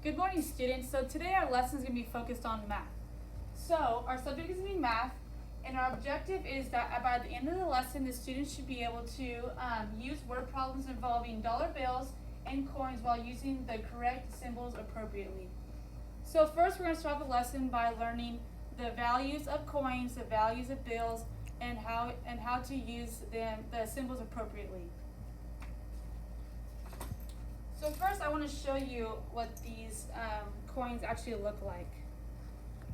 Good morning, students. So today our lesson is going to be focused on math. So our subject is going to be math, and our objective is that by the end of the lesson, the students should be able to use word problems involving dollar bills and coins while using the correct symbols appropriately. So first, we're going to start the lesson by learning the values of coins, the values of bills, and how to use the symbols appropriately. So first I want to show you what these coins actually look like.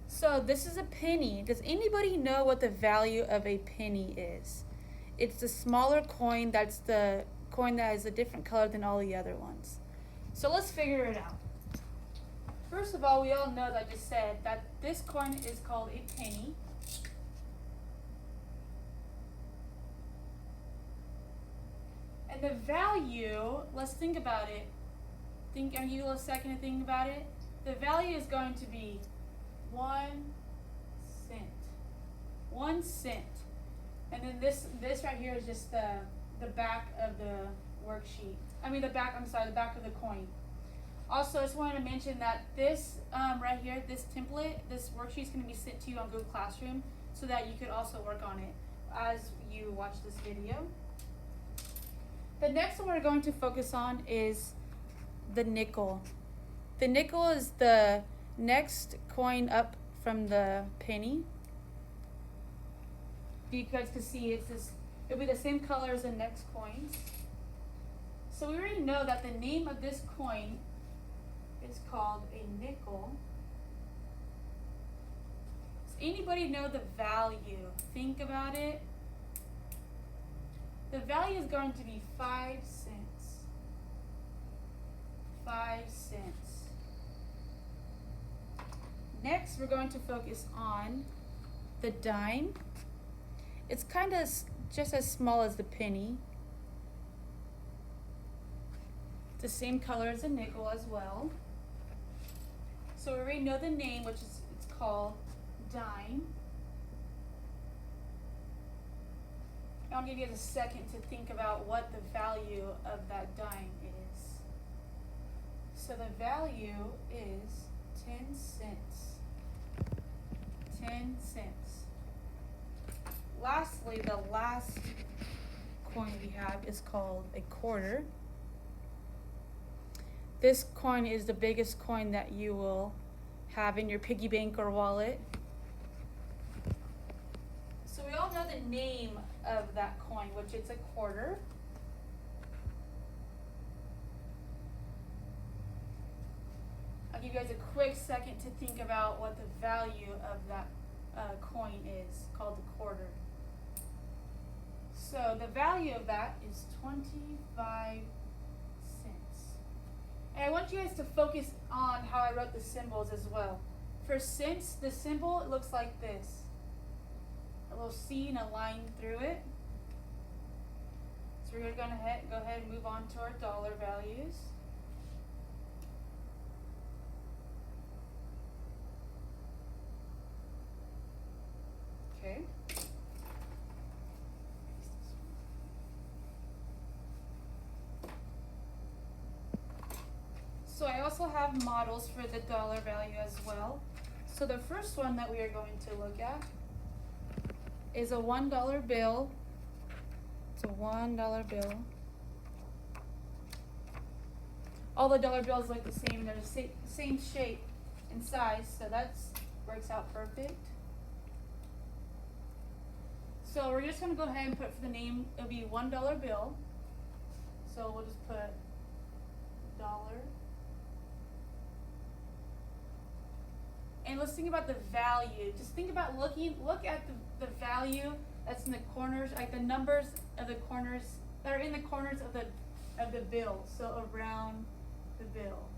So this is a penny. Does anybody know what the value of a penny is? It's the smaller coin that's the coin that is a different color than all the other ones. So let's figure it out. First of all, we all know that I just said that this coin is called a penny. And the value, let's think about it. I'll give you a little second to think about it. The value is going to be 1 cent. 1 cent. And then this right here is just the back of the worksheet. The back of the coin. Also, I just wanted to mention that this right here, this template, this worksheet is going to be sent to you on Google Classroom so that you could also work on it as you watch this video. The next one we're going to focus on is the nickel. The nickel is the next coin up from the penny. You guys can see it'll be the same color as the next coins. So we already know that the name of this coin is called a nickel. Does anybody know the value? Think about it. The value is going to be 5 cents. 5 cents. Next, we're going to focus on the dime. It's kind of just as small as the penny. It's the same color as the nickel as well. So we already know the name, which is it's called dime. I'll give you a second to think about what the value of that dime is. So the value is 10 cents. 10 cents. Lastly, the last coin we have is called a quarter. This coin is the biggest coin that you will have in your piggy bank or wallet. So we all know the name of that coin, which is a quarter. I'll give you guys a quick second to think about what the value of that coin is, called the quarter. So the value of that is 25 cents. And I want you guys to focus on how I wrote the symbols as well. For cents, the symbol looks like this. A little C and a line through it. So we're going to go ahead and move on to our dollar values. Okay. So I also have models for the dollar value as well. So the first one that we are going to look at is a $1 bill. It's a $1 bill. All the dollar bills look the same. They're the same shape and size, so that works out perfect. So we're just going to go ahead and put for the name, it'll be $1 bill. So we'll just put dollar. And let's think about the value. Just think about look at the value that's in the corners, like the numbers of the corners that are in the corners of the bill. So around the bill.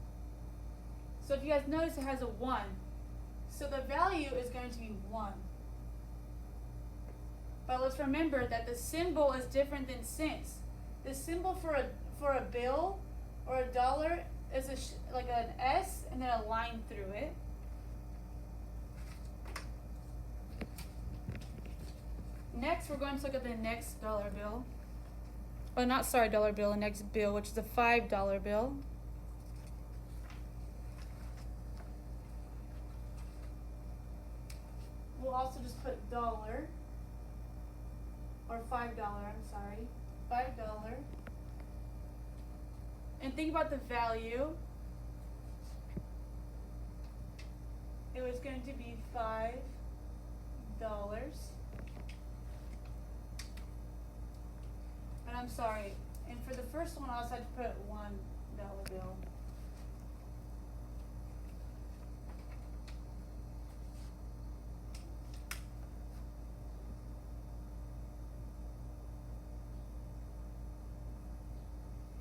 So if you guys notice, it has a 1. So the value is going to be 1. But let's remember that the symbol is different than cents. The symbol for a bill or a dollar is like an S and then a line through it. Next, we're going to look at the next dollar bill. Oh, not sorry, dollar bill, the next bill, which is a $5 bill. we'll also just put dollar, or $5, I'm sorry, $5. And think about the value. It was going to be $5. And I'm sorry, and for the first one I also had to put $1 bill.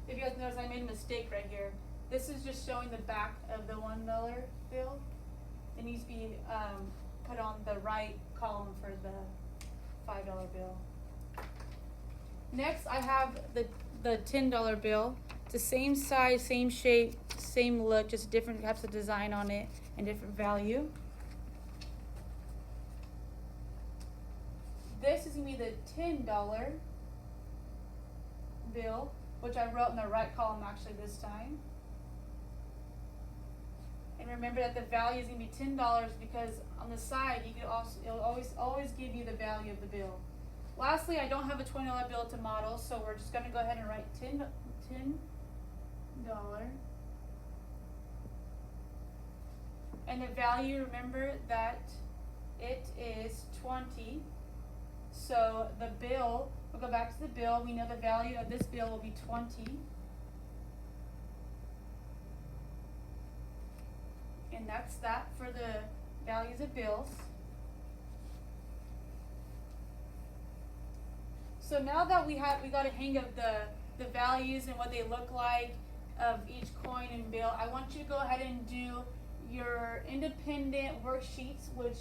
If you guys notice, I made a mistake right here. This is just showing the back of the $1 bill. It needs to be put on the right column for the $5 bill. Next, I have the $10 bill. It's the same size, same shape, same look, just different types of design on it and different value. This is going to be the $10 bill, which I wrote in the right column actually this time. And remember that the value is going to be $10 because on the side you could also, it'll always give you the value of the bill. Lastly, I don't have a $20 bill to model, so we're just going to go ahead and write $10. And the value, remember that it is 20. So the bill, we'll go back to the bill. We know the value of this bill will be 20. And that's that for the values of bills. So now that we got a hang of the values and what they look like of each coin and bill, I want you to go ahead and do your independent worksheets, which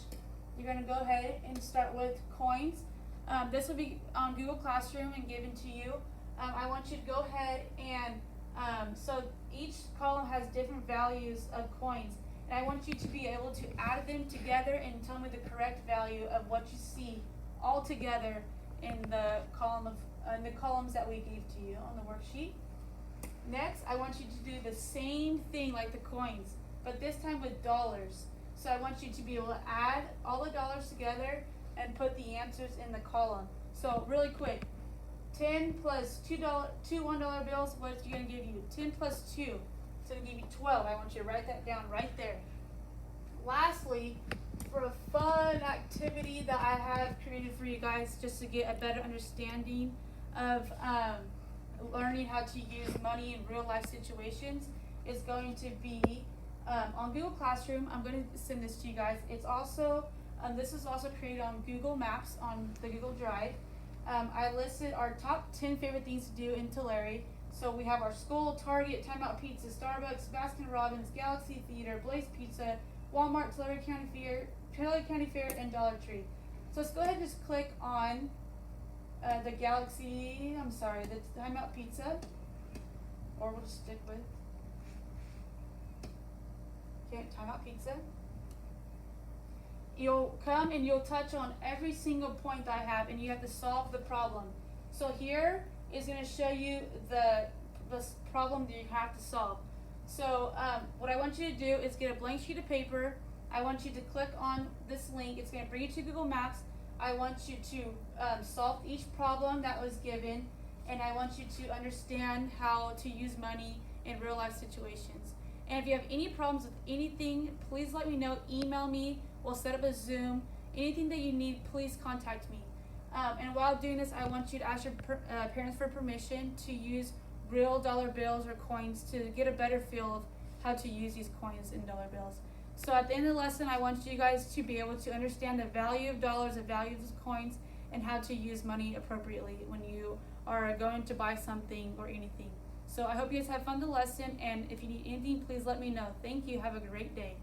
you're going to go ahead and start with coins. This will be on Google Classroom and given to you. I want you to go ahead and, so each column has different values of coins. And I want you to be able to add them together and tell me the correct value of what you see all together in the column of in the columns that we gave to you on the worksheet. Next, I want you to do the same thing like the coins, but this time with dollars. So I want you to be able to add all the dollars together and put the answers in the column. So really quick, 10 plus two $1 bills, what's it going to give you? 10 plus 2, it's going to give you 12. I want you to write that down right there. Lastly, for a fun activity that I have created for you guys just to get a better understanding of learning how to use money in real life situations is going to be on Google Classroom. I'm going to send this to you guys. It's also, this is also created on Google Maps on the Google Drive. I listed our top 10 favorite things to do in Tulare. So we have our school, Target, Time Out Pizza, Starbucks, Baskin Robbins, Galaxy Theater, Blaze Pizza, Walmart, Tulare County Fair, and Dollar Tree. So let's go ahead and just click on the Time Out Pizza, or we'll just stick with, okay, Time Out Pizza. You'll come and you'll touch on every single point that I have, and you have to solve the problem. So here is going to show you the problem that you have to solve. So what I want you to do is get a blank sheet of paper. I want you to click on this link. It's going to bring you to Google Maps. I want you to solve each problem that was given, and I want you to understand how to use money in real life situations. And if you have any problems with anything, please let me know. Email me. We'll set up a Zoom. Anything that you need, please contact me. And while doing this, I want you to ask your parents for permission to use real dollar bills or coins to get a better feel of how to use these coins and dollar bills. So at the end of the lesson, I want you guys to be able to understand the value of dollars, the value of coins, and how to use money appropriately when you are going to buy something or anything. So I hope you guys have fun with the lesson, and if you need anything, please let me know. Thank you. Have a great day.